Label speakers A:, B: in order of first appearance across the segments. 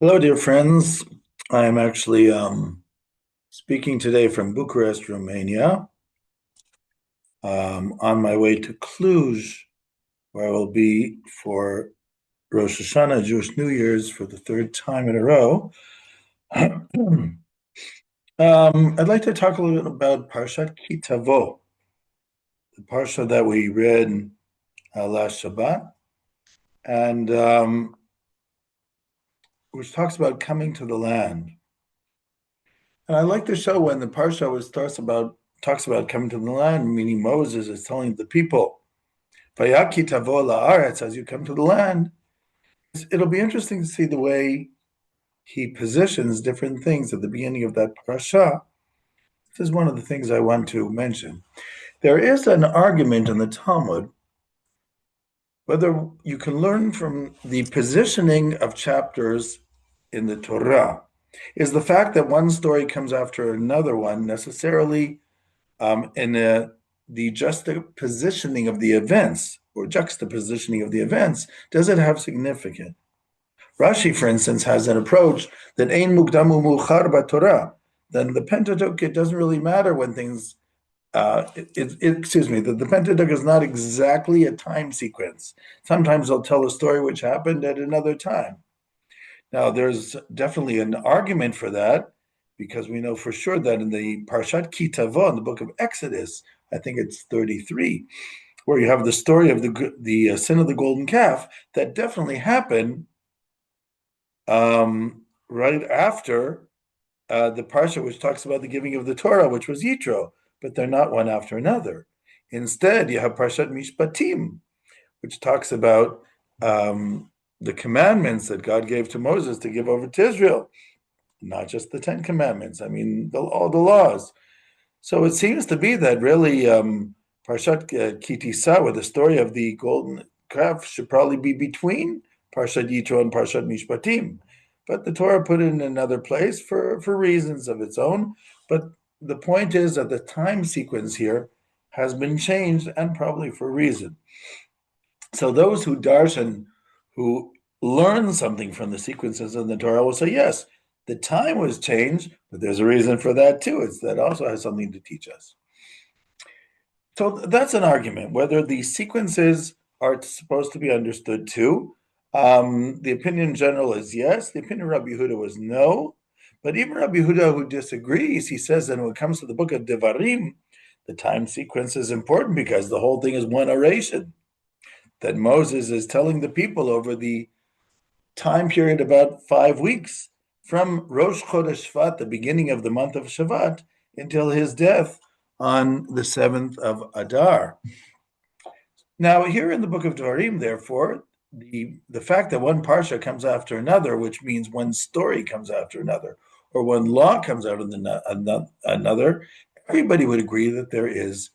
A: Hello, dear friends. I'm actually speaking today from Bucharest, Romania, on my way to Cluj, where I will be for Rosh Hashanah, Jewish New Year's, for the third time in a row. I'd like to talk a little bit about Parashat Tavo, the parsha that we read last Shabbat, and which talks about coming to the land. And I like to show when the parsha talks about coming to the land, meaning Moses is telling the people, "Vayaki tavo la'aretz," as you come to the land. It'll be interesting to see the way he positions different things at the beginning of that parasha. This is one of the things I want to mention. There is an argument in the Talmud whether you can learn from the positioning of chapters in the Torah. Is the fact that one story comes after another one necessarily the juxtapositioning of the events or juxtapositioning of the events, does it have significance? Rashi, for instance, has an approach that ein mukdamu muchar b'Torah. Then the Pentateuch, it doesn't really matter when things. The Pentateuch is not exactly a time sequence. Sometimes they'll tell a story which happened at another time. Now, there's definitely an argument for that, because we know for sure that in the Parshat Ki Tavo, in the book of Exodus, I think it's 33, where you have the story of the sin of the golden calf, that definitely happened right after the Parsha which talks about the giving of the Torah, which was Yitro, but they're not one after another. Instead, you have Parshat Mishpatim, which talks about the commandments that God gave to Moses to give over to Israel, not just the 10 commandments, I mean, all the laws. So it seems to be that really Parshat Kitisa, with the story of the golden calf, should probably be between Parshat Yitro and Parshat Mishpatim. But the Torah put it in another place for reasons of its own. But the point is that the time sequence here has been changed, and probably for a reason. So those who darshan, who learn something from the sequences in the Torah, will say, yes, the time was changed, but there's a reason for that too. It's that also has something to teach us. So that's an argument, whether the sequences are supposed to be understood too. The opinion in general is yes. The opinion of Rabbi Yehuda was no. But even Rabbi Yehuda, who disagrees, he says that when it comes to the book of Devarim, the time sequence is important because the whole thing is one oration that Moses is telling the people over the time period about 5 weeks, from Rosh Chodesh Shvat, the beginning of the month of Shvat, until his death on the 7th of Adar. Now, here in the book of Devarim, therefore, the fact that one parsha comes after another, which means one story comes after another, or one law comes out of another, everybody would agree that there is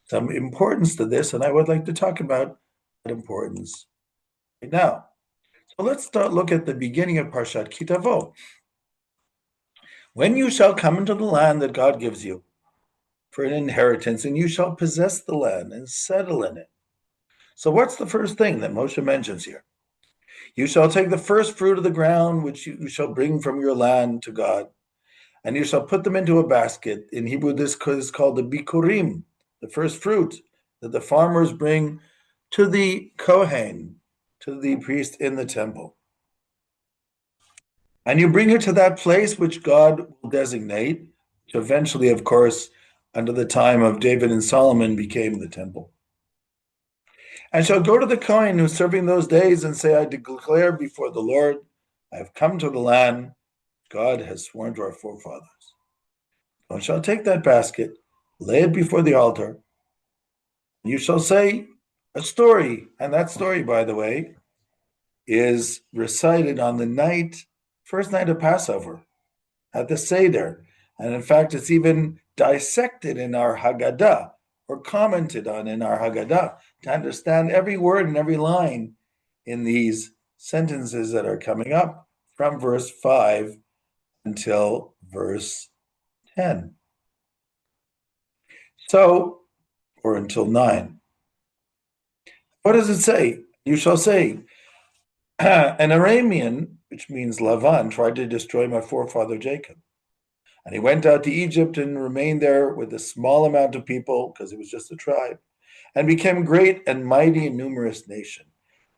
A: some importance to this, and I would like to talk about that importance right now. So let's look at the beginning of Parshat Ki Tavo. When you shall come into the land that God gives you for an inheritance, and you shall possess the land and settle in it. So what's the first thing that Moshe mentions here? You shall take the first fruit of the ground, which you shall bring from your land to God, and you shall put them into a basket. In Hebrew, this is called the bikurim, the first fruit that the farmers bring to the Kohen, to the priest in the temple. And you bring it to that place which God will designate, which eventually, of course, under the time of David and Solomon, became the temple. And shall go to the Kohen who's serving those days and say, I declare before the Lord, I have come to the land God has sworn to our forefathers. And shall take that basket, lay it before the altar, and you shall say a story. And that story, by the way, is recited on the first night of Passover, at the Seder. And in fact, it's even dissected in our Haggadah, or commented on in our Haggadah, to understand every word and every line in these sentences that are coming up from verse 5 until verse 10. So, or until 9. What does it say? You shall say, an Aramean which means Lavan, tried to destroy my forefather Jacob. And he went out to Egypt and remained there with a small amount of people, because it was just a tribe, and became a great and mighty and numerous nation.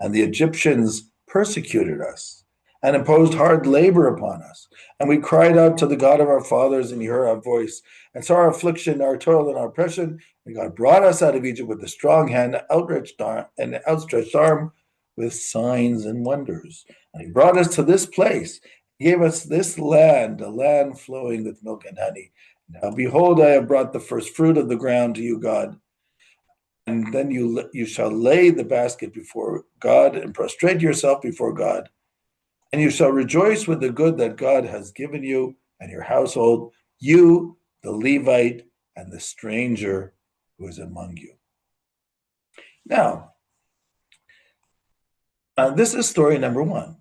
A: And the Egyptians persecuted us and imposed hard labor upon us. And we cried out to the God of our fathers, and he heard our voice, and saw our affliction, our toil, and our oppression. And God brought us out of Egypt with a strong hand, outstretched arm, with signs and wonders. And he brought us to this place. He gave us this land, a land flowing with milk and honey. Now, behold, I have brought the first fruit of the ground to you, God. And then you shall lay the basket before God and prostrate yourself before God. And you shall rejoice with the good that God has given you and your household, you, the Levite, and the stranger who is among you. Now, this is story number one.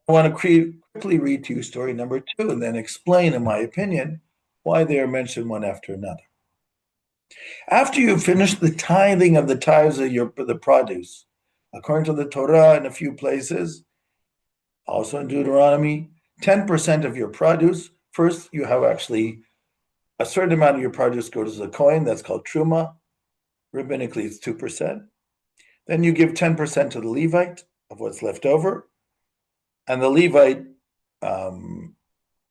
A: I want to quickly read to you story number two and then explain, in my opinion, why they are mentioned one after another. After you finish the tithing of the tithes of the produce, according to the Torah in a few places, also in Deuteronomy, 10% of your produce. First, you have actually a certain amount of your produce goes to the coin. That's called truma. Rabbinically, it's 2%. Then you give 10% to the Levite of what's left over. And the Levite,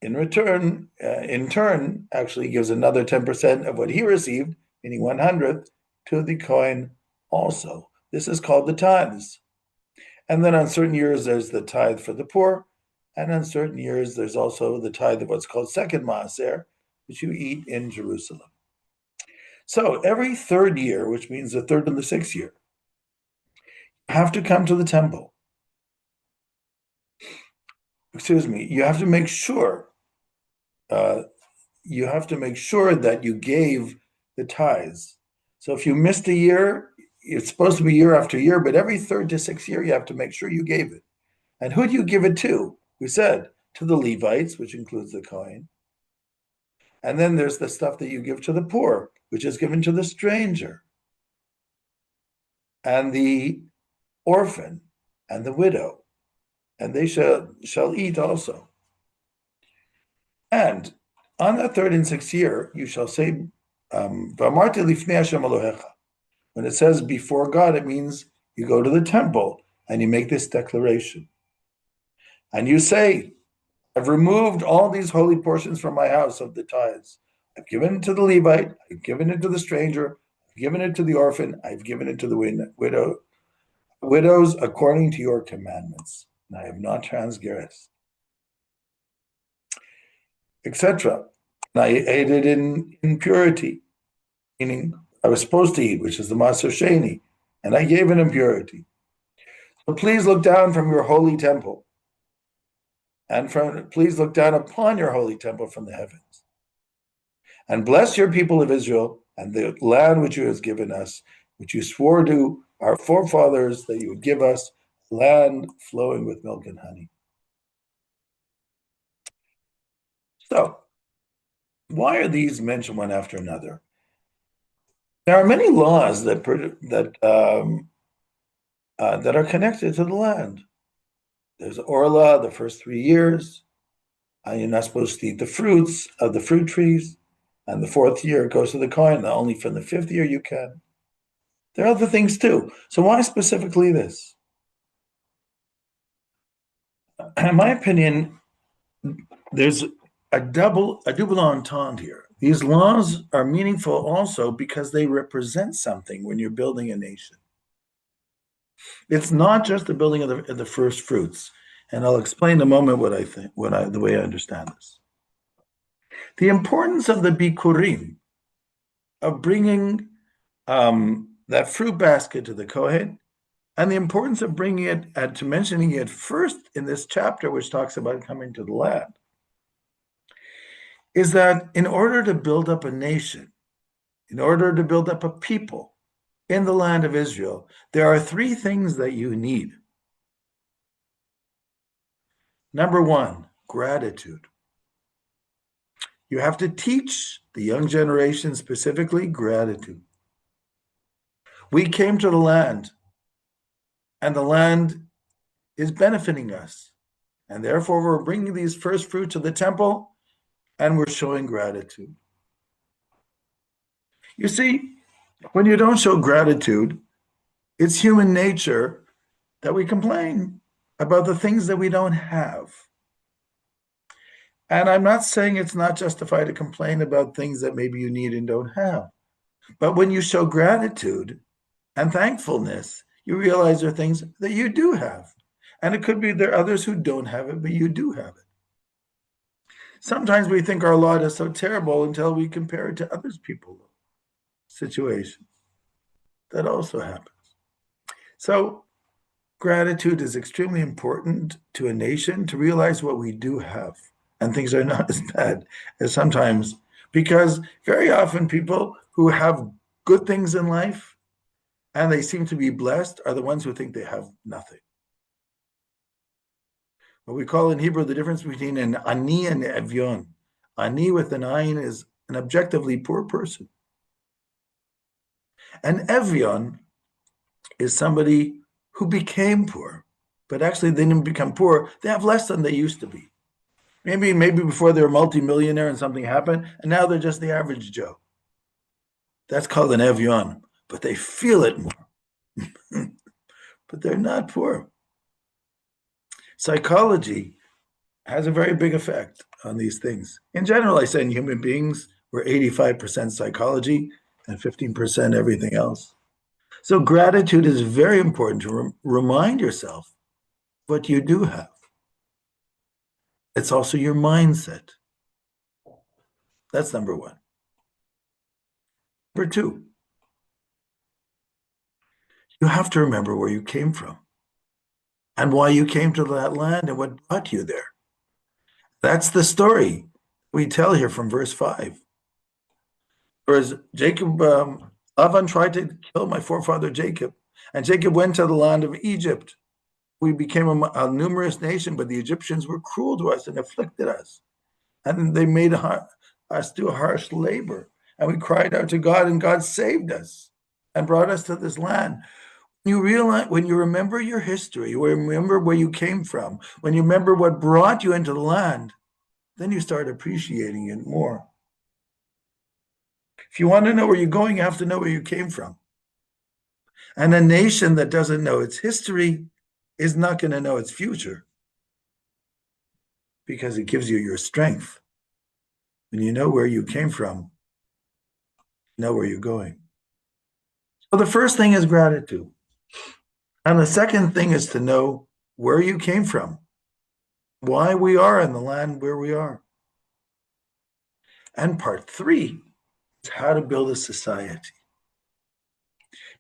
A: in turn, actually gives another 10% of what he received, meaning 100th, to the coin also. This is called the tithes. And then on certain years, there's the tithe for the poor. And on certain years, there's also the tithe of what's called second maaser, which you eat in Jerusalem. So every third year, which means the third and the sixth year, you have to come to the temple. You have to make sure that you gave the tithes. So if you missed a year, it's supposed to be year after year, but every third to sixth year, you have to make sure you gave it. And who do you give it to? We said to the Levites, which includes the coin. And then there's the stuff that you give to the poor, which is given to the stranger, and the orphan, and the widow, and they shall eat also. And on the third and sixth year, you shall say, V'amarti lifnei Hashem Elohecha. When it says before God, it means you go to the temple and you make this declaration. And you say, I've removed all these holy portions from my house of the tithes. I've given it to the Levite, I've given it to the stranger, I've given it to the orphan, I've given it to the widows according to your commandments, and I have not transgressed, etc. And I ate it in purity, meaning I was supposed to eat, which is the Maser Sheni, and I gave it in purity. So please look down from your holy temple, and please look down upon your holy temple from the heavens, and bless your people of Israel and the land which you have given us, which you swore to our forefathers that you would give us, land flowing with milk and honey. So, why are these mentioned one after another? There are many laws that are connected to the land. There's Orla, the first 3 years. You're not supposed to eat the fruits of the fruit trees. And the fourth year it goes to the coin. Only from the fifth year you can. There are other things too. So why specifically this? In my opinion, there's a double entendre here. These laws are meaningful also because they represent something when you're building a nation. It's not just the building of the first fruits, and I'll explain in a moment what I think, the way I understand this. The importance of the bikurim, of bringing that fruit basket to the Kohen, and the importance of bringing it, to mentioning it first in this chapter, which talks about coming to the land, is that in order to build up a nation, in order to build up a people in the land of Israel, there are 3 things that you need. Number 1, gratitude. You have to teach the young generation specifically gratitude. We came to the land, and the land is benefiting us. And therefore, we're bringing these first fruit to the temple and we're showing gratitude. You see, when you don't show gratitude, it's human nature that we complain about the things that we don't have. And I'm not saying it's not justified to complain about things that maybe you need and don't have. But when you show gratitude and thankfulness, you realize there are things that you do have. And it could be there are others who don't have it, but you do have it. Sometimes we think our lot is so terrible until we compare it to other people's situations. That also happens. So gratitude is extremely important to a nation to realize what we do have. And things are not as bad as sometimes, because very often people who have good things in life and they seem to be blessed are the ones who think they have nothing. What we call in Hebrew the difference between an ani and an evyon. Ani with an ayin is an objectively poor person. An evyon is somebody who became poor, but actually they didn't become poor. They have less than they used to be. Maybe before they were multimillionaire and something happened, and now they're just the average Joe. That's called an evyon, but they feel it more. But they're not poor. Psychology has a very big effect on these things. In general, I say in human beings, we're 85% psychology and 15% everything else. So gratitude is very important to remind yourself what you do have. It's also your mindset. That's number one. Number two, you have to remember where you came from and why you came to that land and what brought you there. That's the story we tell here from verse 5. Whereas Jacob, Lavan tried to kill my forefather Jacob, and Jacob went to the land of Egypt. We became a numerous nation, but the Egyptians were cruel to us and afflicted us. And they made us do harsh labor. And we cried out to God, and God saved us and brought us to this land. You realize, when you remember your history, when you remember where you came from, when you remember what brought you into the land, then you start appreciating it more. If you want to know where you're going, you have to know where you came from. And a nation that doesn't know its history is not going to know its future, because it gives you your strength. When you know where you came from, you know where you're going. So the first thing is gratitude. And the second thing is to know where you came from, why we are in the land where we are. And part three is how to build a society.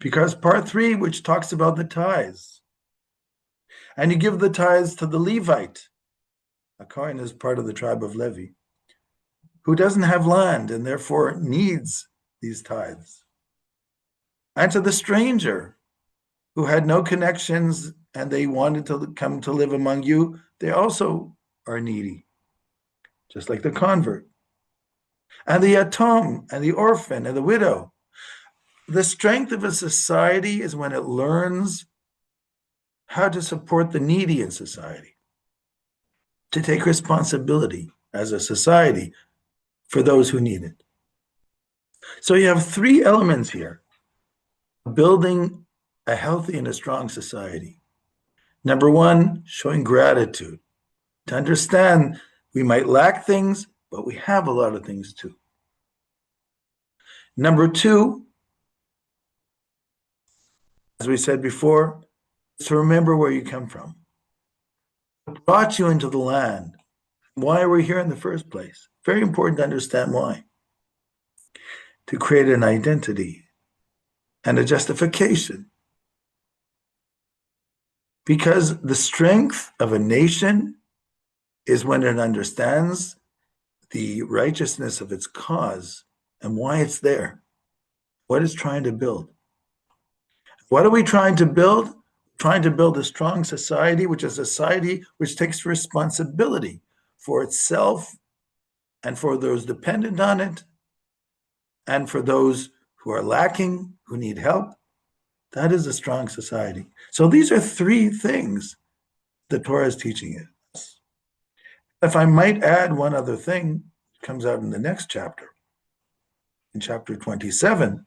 A: Because part three, which talks about the tithes, and you give the tithes to the Levite. A Kohen is part of the tribe of Levi, who doesn't have land and therefore needs these tithes. And to the stranger, who had no connections and they wanted to come to live among you, they also are needy, just like the convert. And the yatom, and the orphan, and the widow. The strength of a society is when it learns how to support the needy in society, to take responsibility as a society for those who need it. So you have three elements here: building a healthy and a strong society. Number one, showing gratitude, to understand we might lack things, but we have a lot of things too. Number two, as we said before, is to remember where you come from. What brought you into the land? Why are we here in the first place? Very important to understand why. To create an identity and a justification. Because the strength of a nation is when it understands the righteousness of its cause and why it's there, what it's trying to build. What are we trying to build? Trying to build a strong society, which is a society which takes responsibility for itself and for those dependent on it and for those who are lacking, who need help. That is a strong society. So these are three things the Torah is teaching us. If I might add one other thing, it comes out in the next chapter. In chapter 27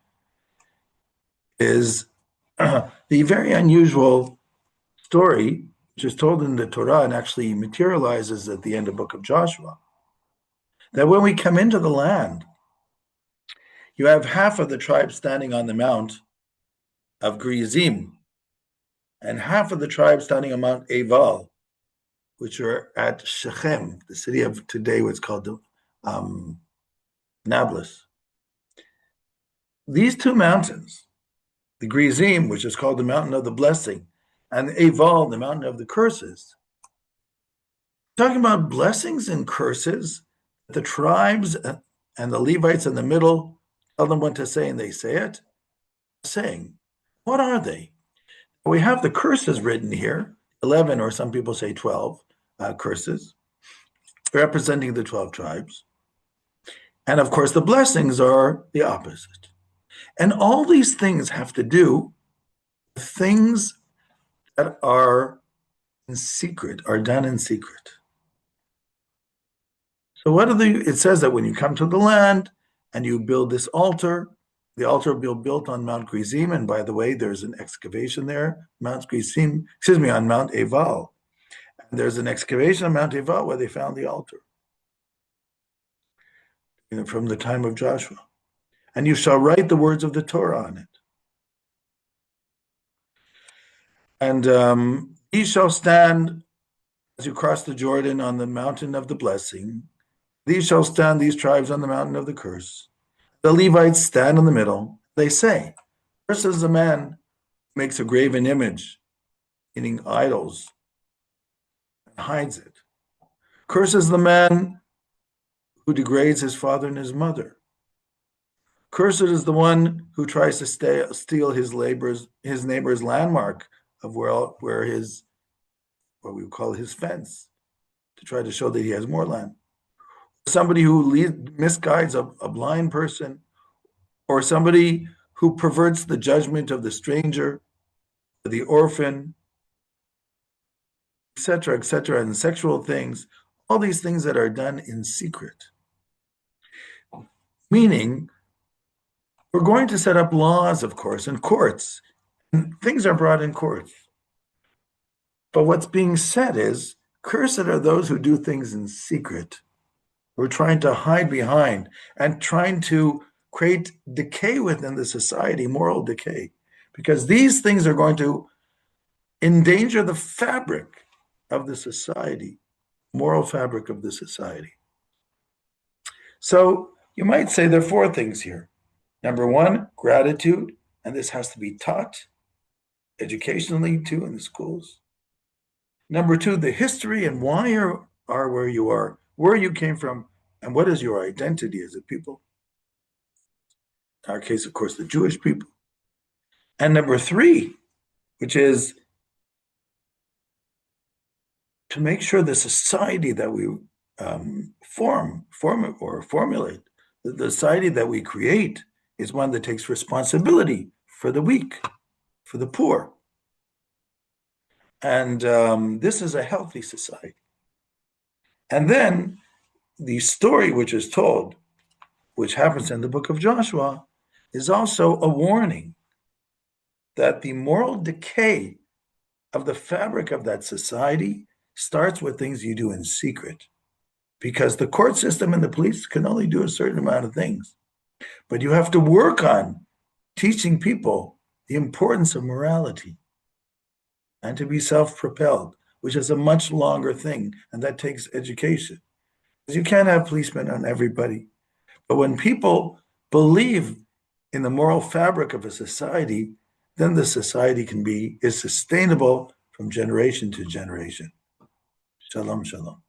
A: is the very unusual story, which is told in the Torah and actually materializes at the end of the book of Joshua, that when we come into the land, you have half of the tribe standing on the mount of Gerizim, and half of the tribe standing on Mount Eval, which are at Shechem, the city of today, what's called Nablus. These two mountains, the Gerizim, which is called the mountain of the blessing, and Eval, the mountain of the curses, talking about blessings and curses, the tribes and the Levites in the middle tell them what to say, and they say it, saying, what are they? We have the curses written here, 11, or some people say 12 curses, representing the 12 tribes. And of course, the blessings are the opposite. And all these things have to do with things that are in secret, are done in secret. So it says that when you come to the land and you build this altar, the altar will be built on Mount Gerizim, and by the way, there's an excavation there, Mount Gerizim, on Mount Eval. And there's an excavation on Mount Eval where they found the altar from the time of Joshua. And you shall write the words of the Torah on it. And ye shall stand as you cross the Jordan on the mountain of the blessing. These shall stand, these tribes, on the mountain of the curse. The Levites stand in the middle. They say, cursed is the man who makes a graven image, meaning idols, and hides it. Cursed is the man who degrades his father and his mother. Cursed is the one who tries to steal his neighbor's landmark of where his, what we would call his fence, to try to show that he has more land. Somebody who misguides a blind person, or somebody who perverts the judgment of the stranger, the orphan, etc., and sexual things, all these things that are done in secret. Meaning, we're going to set up laws, of course, and courts, and things are brought in courts. But what's being said is, cursed are those who do things in secret. We're trying to hide behind and trying to create decay within the society, moral decay, because these things are going to endanger the fabric of the society, moral fabric of the society. So you might say there are four things here. Number one, gratitude, and this has to be taught educationally too in the schools. Number two, the history and why you are where you are, where you came from, and what is your identity as a people. In our case, of course, the Jewish people. And number three, which is to make sure the society that we formulate, the society that we create is one that takes responsibility for the weak, for the poor. And this is a healthy society. And then the story which is told, which happens in the book of Joshua, is also a warning that the moral decay of the fabric of that society starts with things you do in secret. Because the court system and the police can only do a certain amount of things. But you have to work on teaching people the importance of morality and to be self-propelled, which is a much longer thing, and that takes education. Because you can't have policemen on everybody. But when people believe in the moral fabric of a society, then the society is sustainable from generation to generation. Shalom, shalom.